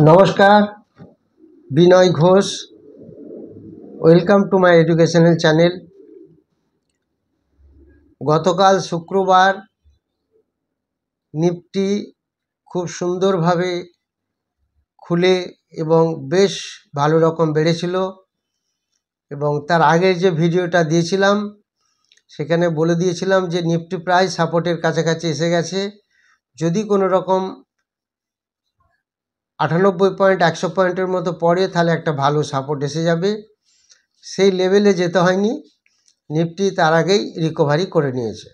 নমস্কার, Binay Ghosh. Welcome to my educational channel. গতকাল শুক্রবার নিফটি খুব সুন্দরভাবে খুলে এবং বেশ ভালো রকম বেড়েছিল, এবং তার আগের যে ভিডিওটা দিয়েছিলাম সেখানে বলে দিয়েছিলাম যে নিফটি প্রায় সাপোর্টের কাছাকাছি এসে গেছে। যদি কোনো রকম 98 পয়েন্ট 100 পয়েন্টের মতো পড়ে তাহলে একটা ভালো সাপোর্ট এসে যাবে। সেই লেভেলে যেতে হয়নি, নিফটি তার আগেই রিকভারি করে নিয়েছে।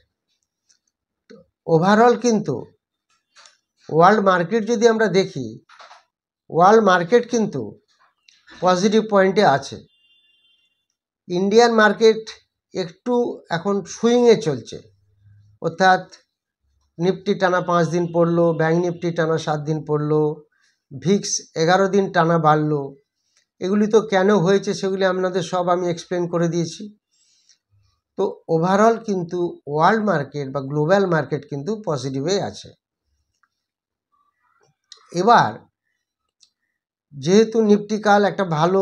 ওভারঅল কিন্তু ওয়ার্ল্ড মার্কেট যদি আমরা দেখি, ওয়ার্ল্ড মার্কেট কিন্তু পজিটিভ পয়েন্টে আছে। ইন্ডিয়ান মার্কেট একটু এখন সুইংয়ে চলছে, অর্থাৎ নিফটি টানা 5 দিন পড়লো, ব্যাঙ্ক নিফটি টানা 7 দিন পড়লো, ভিক্স 11 দিন টানা বাড়লো। এগুলি তো কেন হয়েছে সেগুলি আপনাদের সব আমি এক্সপ্লেন করে দিয়েছি। তো ওভারঅল কিন্তু ওয়ার্ল্ড মার্কেট বা গ্লোবাল মার্কেট কিন্তু পজিটিভে আছে। এবার যেহেতু নিফটি কাল একটা ভালো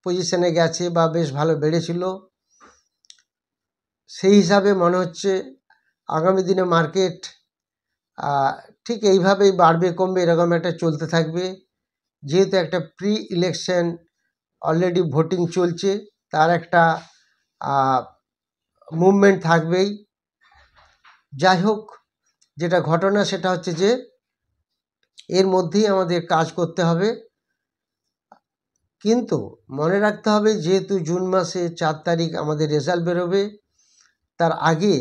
পজিশনে গেছে বা বেশ ভালো বেড়েছিল, সেই হিসাবে মনে হচ্ছে আগামী দিনে মার্কেট ঠিক এইভাবেই বাড়বে কমবে এরকম একটা চলতে থাকবে। যেহেতু একটা প্রি ইলেকশন অলরেডি ভোটিং চলছে, তার একটা মুভমেন্ট থাকবেই। যাই হোক, যেটা ঘটনা সেটা হচ্ছে যে এর মধ্যেই আমাদের কাজ করতে হবে। কিন্তু মনে রাখতে হবে, যেহেতু জুন মাসে 4 তারিখ আমাদের রেজাল্ট বেরোবে, তার আগে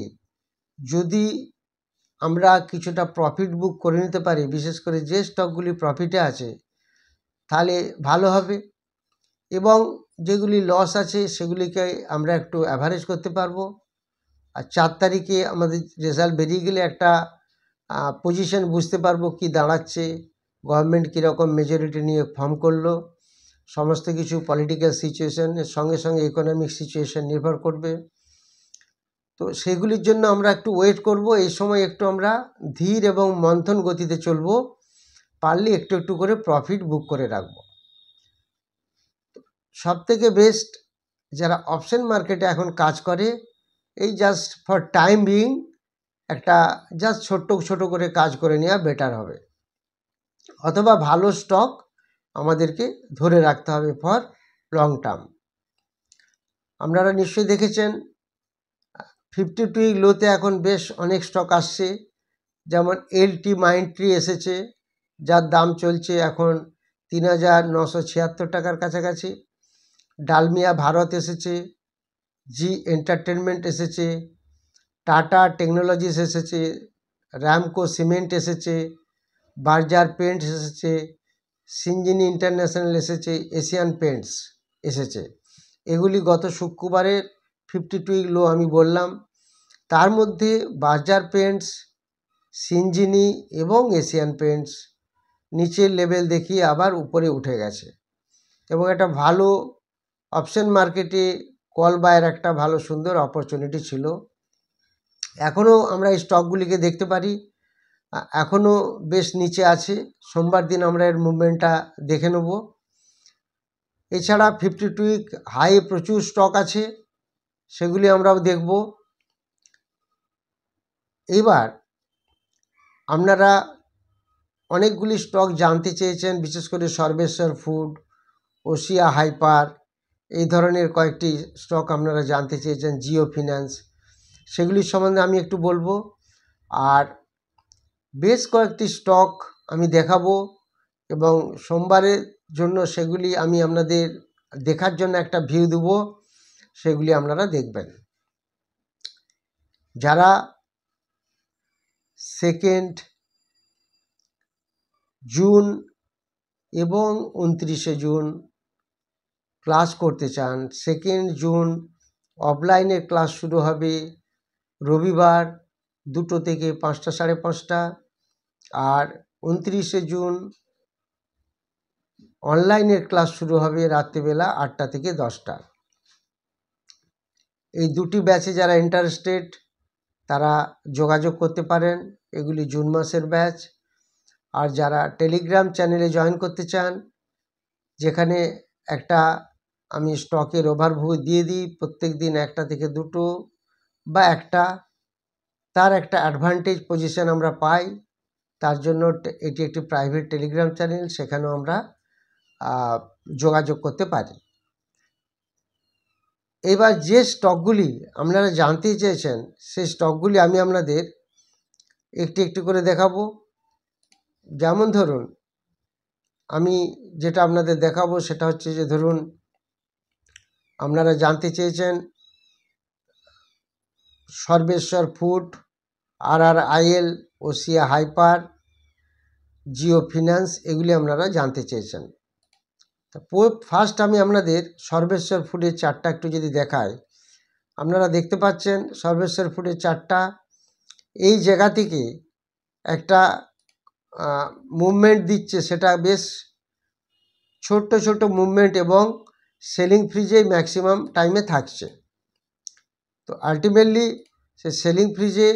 যদি আমরা কিছুটা প্রফিট বুক করে নিতে পারি, বিশেষ করে যে স্টকগুলি প্রফিটে আছে, তাহলে ভালো হবে। এবং যেগুলি লস আছে সেগুলিকে আমরা একটু অ্যাভারেজ করতে পারবো। আর 4 তারিখে আমাদের রেজাল্ট বেরিয়ে গেলে একটা পজিশন বুঝতে পারবো কি দাঁড়াচ্ছে, গভর্নমেন্ট কীরকম মেজরিটি নিয়ে ফর্ম করলো, সমস্ত কিছু পলিটিক্যাল সিচুয়েশনের সঙ্গে সঙ্গে ইকোনমিক সিচুয়েশন নির্ভর করবে। তো সেগুলির জন্য আমরা একটু ওয়েট করব। এই সময় একটু আমরা ধীর এবং মন্থন গতিতে চলব, পারলে একটু একটু করে প্রফিট বুক করে রাখব। সবথেকে বেস্ট যারা অপশন মার্কেটে এখন কাজ করে, এই জাস্ট ফর টাইম বিইং একটা জাস্ট ছোট্ট ছোট করে কাজ করে নেওয়া বেটার হবে, অথবা ভালো স্টক আমাদেরকে ধরে রাখতে হবে ফর লং টার্ম। আপনারা নিশ্চয়ই দেখেছেন 52 উইক লোতে এখন বেশ অনেক স্টক আসছে, যেমন LT মাইন্ডট্রি এসেছে, যার দাম চলছে এখন 3,976 টাকার কাছাকাছি। ডালমিয়া ভারত এসেছে, জি এন্টারটেনমেন্ট এসেছে, টাটা টেকনোলজিস এসেছে, র্যামকো সিমেন্ট এসেছে, বার্জার পেন্টস এসেছে, সিঞ্জিনি ইন্টারন্যাশনাল এসেছে, এশিয়ান পেন্টস এসেছে। এগুলি গত শুক্রবারের 52 উইক লো আমি বললাম। তার মধ্যে বার্জার পেন্টস, সিঞ্জিনি এবং এশিয়ান পেন্টস নিচের লেভেল দেখিয়ে আবার উপরে উঠে গেছে, এবং একটা ভালো অপশন মার্কেটে কল বায়ের একটা ভালো সুন্দর অপরচুনিটি ছিল। এখনও আমরা এই স্টকগুলিকে দেখতে পারি, এখনও বেশ নিচে আছে। সোমবার দিন আমরা এর মুভমেন্টটা দেখে নেব। এছাড়া 52 উইক হাই প্রচুর স্টক আছে, সেগুলি আমরাও দেখব। এবার আপনারা অনেকগুলি স্টক জানতে চেয়েছেন, বিশেষ করে সর্বেশ্বর ফুড, ওশিয়া হাইপার, এই ধরনের কয়েকটি স্টক আপনারা জানতে চেয়েছেন, জিও ফিন্যান্স, সেগুলির সম্বন্ধে আমি একটু বলবো। আর বেশ কয়েকটি স্টক আমি দেখাবো, এবং সোমবারের জন্য সেগুলি আমি আপনাদের দেখার জন্য একটা ভিউ দেবো, সেগুলি আপনারা দেখবেন। যারা 2 জুন এবং 29 জুন ক্লাস করতে চান, 2 জুন অফলাইনের ক্লাস শুরু হবে রবিবার 2টো থেকে 5টা, 5:30, আর 29 জুন অনলাইনের ক্লাস শুরু হবে রাত্রিবেলা 8টা থেকে 10টা। এই দুটি ব্যাচে যারা ইন্টারেস্টেড তারা যোগাযোগ করতে পারেন। এগুলি জুন মাসের ব্যাচ। আর যারা টেলিগ্রাম চ্যানেলে জয়েন করতে চান, যেখানে একটা আমি স্টকের ওভারভিউ দিয়ে দিই প্রত্যেক দিন, একটা থেকে দুটো বা একটা, তার একটা অ্যাডভান্টেজ পজিশন আমরা পাই। তার জন্য এটি একটি প্রাইভেট টেলিগ্রাম চ্যানেল, সেখানেও আমরা যোগাযোগ করতে পারি। এবার যে স্টকগুলি আপনারা জানতে চেয়েছেন, সেই স্টকগুলি আমি আপনাদের একটি একটি করে দেখাবো। যেমন ধরুন, আমি যেটা আপনাদের দেখাবো সেটা হচ্ছে যে, ধরুন আপনারা জানতে চেয়েছেন Sarveshwar food, RRIL, Osia hyper, Jio finance, এগুলি আপনারা জানতে চেয়েছেন। ফার্স্ট আমি আপনাদের সর্বেশ্বর ফুডের চার্টটা একটু যদি দেখাই, আপনারা দেখতে পাচ্ছেন সর্বেশ্বর ফুডের চার্টটা এই জায়গা থেকে একটা মুভমেন্ট দিচ্ছে, সেটা বেশ ছোট্ট ছোট্ট মুভমেন্ট এবং সেলিং ফ্রিজেই ম্যাক্সিমাম টাইমে থাকছে। তো আলটিমেটলি সে সেলিং ফ্রিজে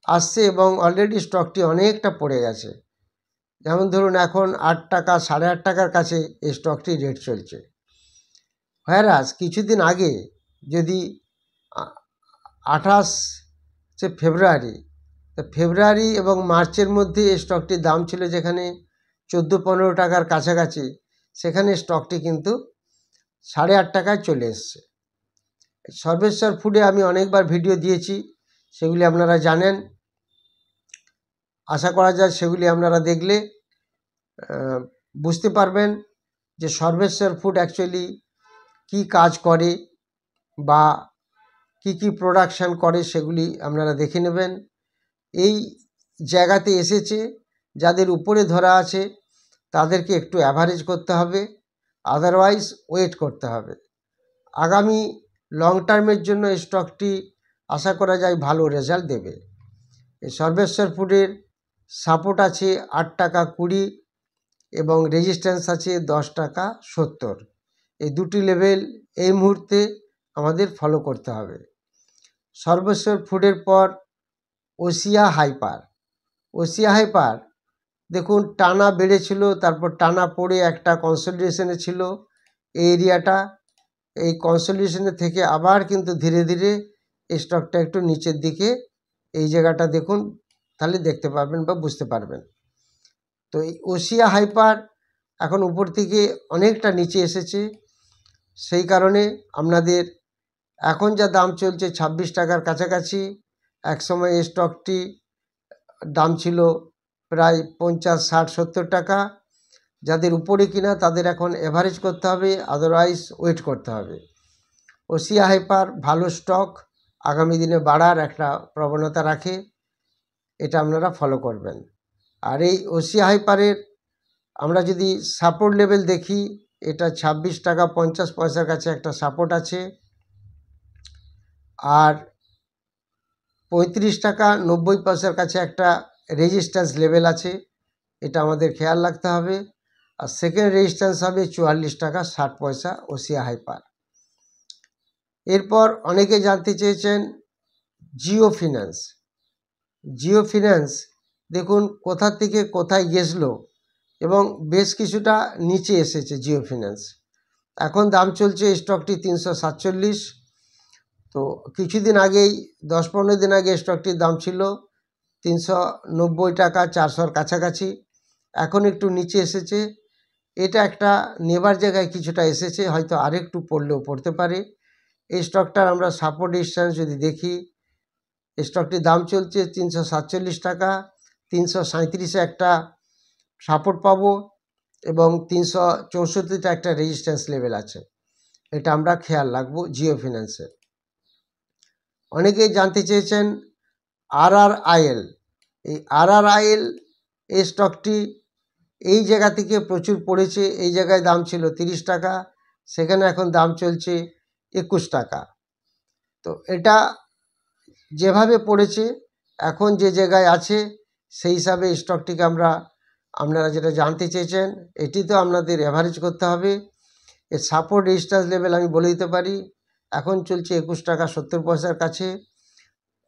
আসছে এবং অলরেডি স্টকটি অনেকটা পড়ে গেছে। যেমন ধরুন এখন 8 টাকা, 8.5 টাকার কাছে এই স্টকটি রেট চলছে। হোয়ারাস কিছুদিন আগে যদি 28 ফেব্রুয়ারি এবং মার্চের মধ্যে এই স্টকটির দাম ছিল যেখানে 14-15 টাকার কাছাকাছি, সেখানে স্টকটি কিন্তু 8.5 টাকায় চলে এসছে। সর্বেশ্বর ফুডে আমি অনেকবার ভিডিও দিয়েছি, সেগুলি আপনারা জানেন। আশা করা যায় সেগুলি আপনারা দেখলে বুঝতে পারবেন যে সর্বেশ্বর ফুড অ্যাকচুয়ালি কি কাজ করে বা কি প্রোডাকশান করে, সেগুলি আপনারা দেখে নেবেন। এই জায়গাতে এসেছে, যাদের উপরে ধরা আছে তাদেরকে একটু অ্যাভারেজ করতে হবে, আদারওয়াইজ ওয়েট করতে হবে। আগামী লং টার্মের জন্য এই স্টকটি আশা করা যায় ভালো রেজাল্ট দেবে। এই সর্বেশ্বর ফুডের সাপোর্ট আছে 8 টাকা 20 এবং রেজিস্ট্যান্স আছে 10 টাকা 70। এই দুটি লেভেল এই মুহূর্তে আমাদের ফলো করতে হবে। সর্বেশ্বর ফুডের পর ওসিয়া হাইপার দেখুন টানা বেড়েছিল, তারপর টানা পড়ে একটা কনসলিডেশনে ছিল এই এরিয়াটা। এই কনসলিডেশনের থেকে আবার কিন্তু ধীরে ধীরে এই স্টকটা একটু নিচের দিকে, এই জায়গাটা দেখুন, তাহলে দেখতে পারবেন বা বুঝতে পারবেন। তো এই ওসিয়া হাইপার এখন উপর থেকে অনেকটা নিচে এসেছে, সেই কারণে আপনাদের এখন যা দাম চলছে 26 টাকার কাছাকাছি, একসময় এই স্টকটি দাম ছিল প্রায় 50, 60, 70 টাকা। যাদের উপরে কিনা তাদের এখন এভারেজ করতে হবে, আদারওয়াইজ ওয়েট করতে হবে। ওসিয়া হাইপার ভালো স্টক, আগামী দিনে বাড়ার একটা প্রবণতা রাখে, এটা আপনারা ফলো করবেন। আর এই ওসিয়া হাইপারের আমরা যদি সাপোর্ট লেভেল দেখি, এটা 26 টাকা 50 পয়সার কাছে একটা সাপোর্ট আছে, আর 35 টাকা 90 পয়সার কাছে একটা রেজিস্ট্যান্স লেভেল আছে, এটা আমাদের খেয়াল রাখতে হবে। আর সেকেন্ড রেজিস্ট্যান্স হবে 44 টাকা 60 পয়সা ওসিয়া হাইপার। এরপর অনেকে জানতে চেয়েছেন জিও ফিন্যান্স দেখুন কোথা থেকে কোথায় গেছলো এবং বেশ কিছুটা নিচে এসেছে জিও ফিন্যান্স। এখন দাম চলছে স্টকটি 347। তো কিছুদিন আগেই 10-15 দিন আগে স্টকটির দাম ছিল 390 টাকা 400-র কাছাকাছি, এখন একটু নিচে এসেছে। এটা একটা নেবার জায়গায় কিছুটা এসেছে, হয়তো আরেকটু পড়লেও পড়তে পারে। এই স্টকটার আমরা সাপোর্ট রেজিস্ট্যান্স যদি দেখি, স্টকটির দাম চলছে 347 টাকা, 337-এ একটা সাপোর্ট পাবো এবং 364-তে একটা রেজিস্ট্যান্স লেভেল আছে, এটা আমরা খেয়াল রাখবো জিও ফিন্যান্সে। অনেকেই জানতে চেয়েছেন RRIL। এই RRIL এই স্টকটি এই জায়গা থেকে প্রচুর পড়েছে, এই জায়গায় দাম ছিল 30 টাকা, সেখানে এখন দাম চলছে 21 টাকা। তো এটা যেভাবে পড়েছে, এখন যে জায়গায় আছে সেই হিসাবে স্টকটিকে আপনারা যেটা জানতে চেয়েছেন, এটি তো আপনাদের অ্যাভারেজ করতে হবে। এর সাপোর্ট রেজিস্ট্যান্স লেভেল আমি বলে দিতে পারি, এখন চলছে 21 টাকা 70 পয়সার কাছে,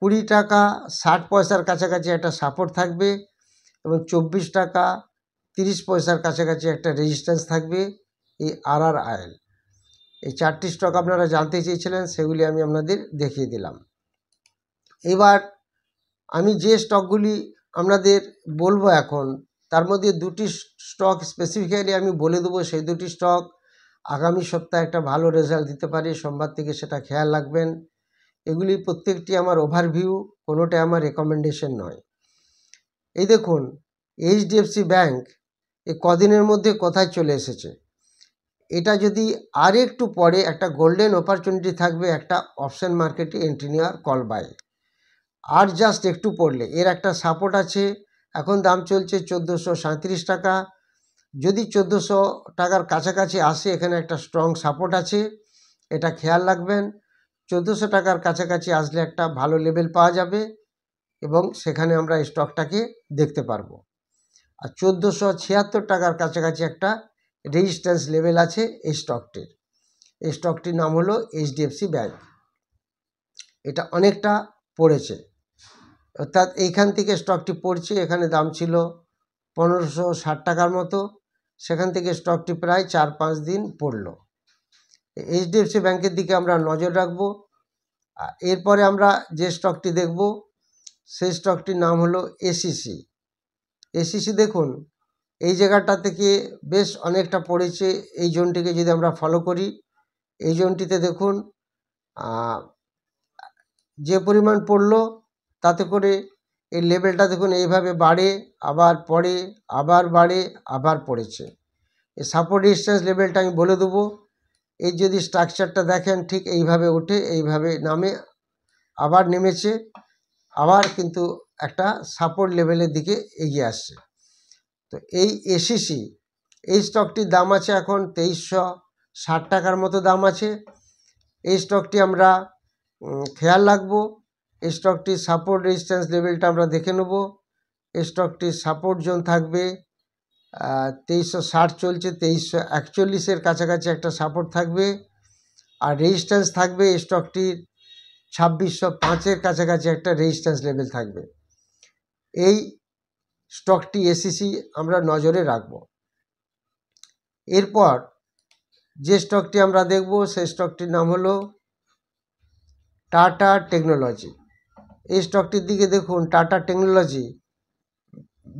20 টাকা 60 পয়সার কাছাকাছি একটা সাপোর্ট থাকবে এবং 24 টাকা 30 পয়সার কাছাকাছি একটা রেজিস্ট্যান্স থাকবে এই RRIL। এই 4টি স্টক আপনারা জানতে চেয়েছিলেন, সেগুলি আমি আপনাদের দেখিয়ে দিলাম। এবার আমি যে স্টকগুলি আপনাদের বলবো এখন, তার মধ্যে 2টি স্টক স্পেসিফিক্যালি আমি বলে দেবো। সেই 2টি স্টক আগামী সপ্তাহে একটা ভালো রেজাল্ট দিতে পারে, সোমবার থেকে সেটা খেয়াল রাখবেন। এগুলি প্রত্যেকটি আমার ওভারভিউ, কোনোটাই আমার রেকমেন্ডেশন নয়। এই দেখুন, HDFC ব্যাংক এই কদিনের মধ্যে কোথায় চলে এসেছে। এটা যদি আর একটু পরে একটা গোল্ডেন অপরচুনিটি থাকবে একটা অপশন মার্কেটে এন্ট্রি নেওয়ার, কল বাই। আর জাস্ট একটু পড়লে এর একটা সাপোর্ট আছে, এখন দাম চলছে 1437 টাকা। যদি 1400 টাকার কাছাকাছি আসে, এখানে একটা স্ট্রং সাপোর্ট আছে, এটা খেয়াল রাখবেন। 1400 টাকার কাছাকাছি আসলে একটা ভালো লেভেল পাওয়া যাবে এবং সেখানে আমরা এই স্টকটাকে দেখতে পারবো। আর 1476 টাকার কাছাকাছি একটা রেজিস্ট্যান্স লেভেল আছে এই স্টকটির। এই স্টকটির নাম হলো HDFC ব্যাংক। এটা অনেকটা পড়েছে, অর্থাৎ এইখান থেকে স্টকটি পড়ছে। এখানে দাম ছিল 1560 টাকার মতো, সেখান থেকে স্টকটি প্রায় 4-5 দিন পড়লো। HDFC ব্যাংকের দিকে আমরা নজর রাখবো। এরপরে আমরা যে স্টকটি দেখব, সেই স্টকটির নাম হলো ACC। দেখুন, এই জায়গাটা থেকে বেশ অনেকটা পড়েছে। এই জোনটিকে যদি আমরা ফলো করি, এই জোনটিতে দেখুন যে পরিমাণ পড়লো, তাতে করে এই লেভেলটা দেখুন এইভাবে বাড়ে, আবার পড়ে, আবার বাড়ে, আবার পড়েছে। এই সাপোর্ট রেজিস্ট্যান্স লেভেলটা আমি বলে দেবো। এই যদি স্ট্রাকচারটা দেখেন, ঠিক এইভাবে ওঠে, এইভাবে নামে, আবার নেমেছে, আবার কিন্তু একটা সাপোর্ট লেভেলের দিকে এগিয়ে আসছে। তো এই ACC, এই স্টকটির দাম আছে এখন 2360 টাকার মতো দাম আছে। এই স্টকটি আমরা খেয়াল রাখবো। এই স্টকটির সাপোর্ট রেজিস্ট্যান্স লেভেলটা আমরা দেখে নেব। এই স্টকটির সাপোর্ট জোন থাকবে 2360 চলছে, 2341-এর কাছাকাছি একটা সাপোর্ট থাকবে। আর রেজিস্ট্যান্স থাকবে এই স্টকটির 2605-এর কাছাকাছি একটা রেজিস্ট্যান্স লেভেল থাকবে। এই স্টকটি ACC আমরা নজরে রাখব। এরপর যে স্টকটি আমরা দেখব, সেই স্টকটির নাম হলো টাটা টেকনোলজি। এই স্টকটির দিকে দেখুন, টাটা টেকনোলজি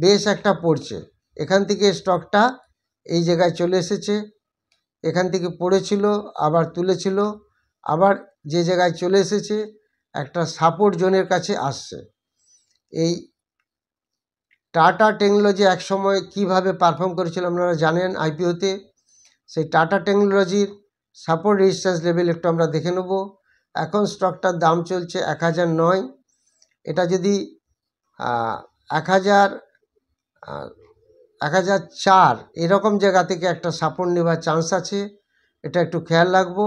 বেশ একটা পড়ছে। এখান থেকে স্টকটা এই জায়গায় চলে এসেছে, এখান থেকে পড়েছিল, আবার তুলেছিল, আবার যে জায়গায় চলে এসেছে একটা সাপোর্ট জোনের কাছে আসছে। এই টাটা টেকনোলজি একসময় কিভাবে পারফর্ম করেছিল আপনারা জানেন IPO-তে। সেই টাটা টেকনোলজির সাপোর্ট রেজিস্ট্যান্স লেভেল একটু আমরা দেখে নেব। এখন স্টকটার দাম চলছে 1009। এটা যদি 1004 এরকম জায়গা থেকে একটা সাপোর্ট নেওয়ার চান্স আছে, এটা একটু খেয়াল রাখবো।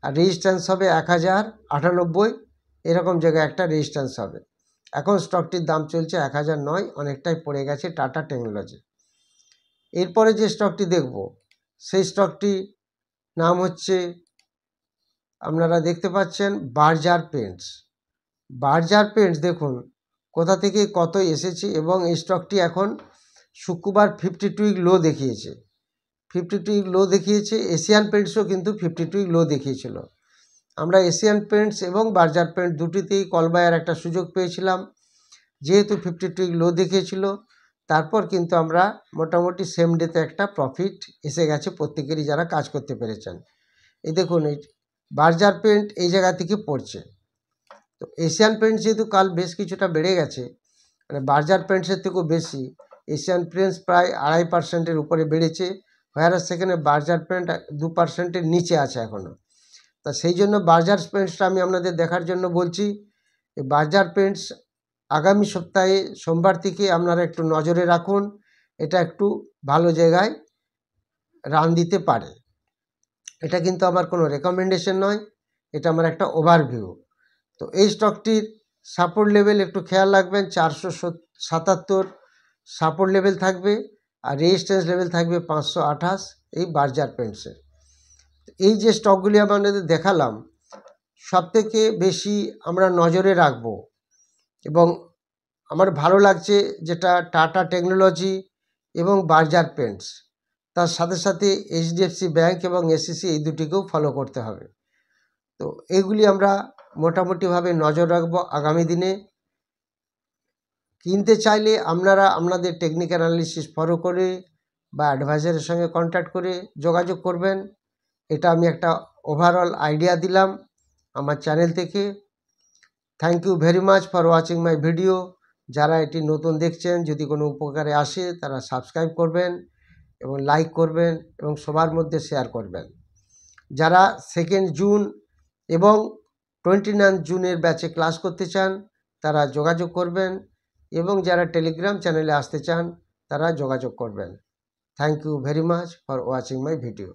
আর রেজিস্ট্যান্স হবে 1098, এরকম জায়গায় একটা রেজিস্ট্যান্স হবে। এখন স্টকটির দাম চলছে 1009, অনেকটাই পড়ে গেছে টাটা টেকনোলজি। এরপরে যে স্টকটি দেখব, সেই স্টকটি নাম হচ্ছে, আপনারা দেখতে পাচ্ছেন, বার্জার পেন্টস। দেখুন কোথা থেকে কত এসেছে, এবং এই স্টকটি এখন শুক্রবার 52 উইক লো দেখিয়েছে। 52 উইক লো দেখিয়েছে। এশিয়ান পেন্টসও কিন্তু 52 উইক লো দেখিয়েছিল। আমরা এশিয়ান পেন্টস এবং বার্জার পেন্টস দুটিতেই কল বায়ের একটা সুযোগ পেয়েছিলাম, যেহেতু 52 উইক লো দেখিয়েছিল। তারপর কিন্তু আমরা মোটামুটি সেম ডেতে একটা প্রফিট এসে গেছে প্রত্যেকেরই, যারা কাজ করতে পেরেছেন। এই দেখুন, এই বার্জার পেন্ট এই জায়গা থেকে পড়ছে। তো এশিয়ান পেন্টস যেহেতু কাল বেশ কিছুটা বেড়ে গেছে, মানে বার্জার পেন্টসের থেকেও বেশি, এশিয়ান পেন্টস প্রায় 2.5%-এর উপরে বেড়েছে, হোয়ারাস সেখানে বার্জার পেন্ট 2%-এর নিচে আছে এখনও। তা সেই জন্য বার্জার পেন্টসটা আমি আপনাদের দেখার জন্য বলছি। এই বার্জার পেন্টস আগামী সপ্তাহে সোমবার থেকে আপনারা একটু নজরে রাখুন, এটা একটু ভালো জায়গায় রান দিতে পারে। এটা কিন্তু আমার কোনো রেকমেন্ডেশন নয়, এটা আমার একটা ওভারভিউ। তো এই স্টকটির সাপোর্ট লেভেল একটু খেয়াল রাখবেন, 477 সাপোর্ট লেভেল থাকবে, আর রেজিস্ট্যান্স লেভেল থাকবে 528 এই বার্জার পেন্টসের। এই যে স্টকগুলি আপনাদের দেখালাম, সবথেকে বেশি আমরা নজরে রাখব এবং আমার ভালো লাগছে যেটা টাটা টেকনোলজি এবং বার্জার পেন্টস, তার সাথে সাথে এইচডিএফসি ব্যাংক এবং এসিসি, এই দুটিকেও ফলো করতে হবে। তো এইগুলি আমরা মোটামুটিভাবে নজর রাখবো আগামী দিনে। কিনতে চাইলে আপনারা আপনাদের টেকনিক্যাল অ্যানালিসিস ফলো করে বা অ্যাডভাইজারের সঙ্গে কন্ট্যাক্ট করে যোগাযোগ করবেন। এটা আমি একটা ওভারঅল আইডিয়া দিলাম আমার চ্যানেল থেকে। Thank you very much for watching my video. যারা এটি নতুন দেখছেন, যদি কোনো উপকারে আসে তারা সাবস্ক্রাইব করবেন এবং লাইক করবেন এবং সবার মধ্যে শেয়ার করবেন। যারা 2 জুন এবং 29 জুনের ব্যাচে ক্লাস করতে চান তারা যোগাযোগ করবেন, এবং যারা টেলিগ্রাম চ্যানেলে আসতে চান তারা যোগাযোগ করবেন। Thank you very much for watching my video.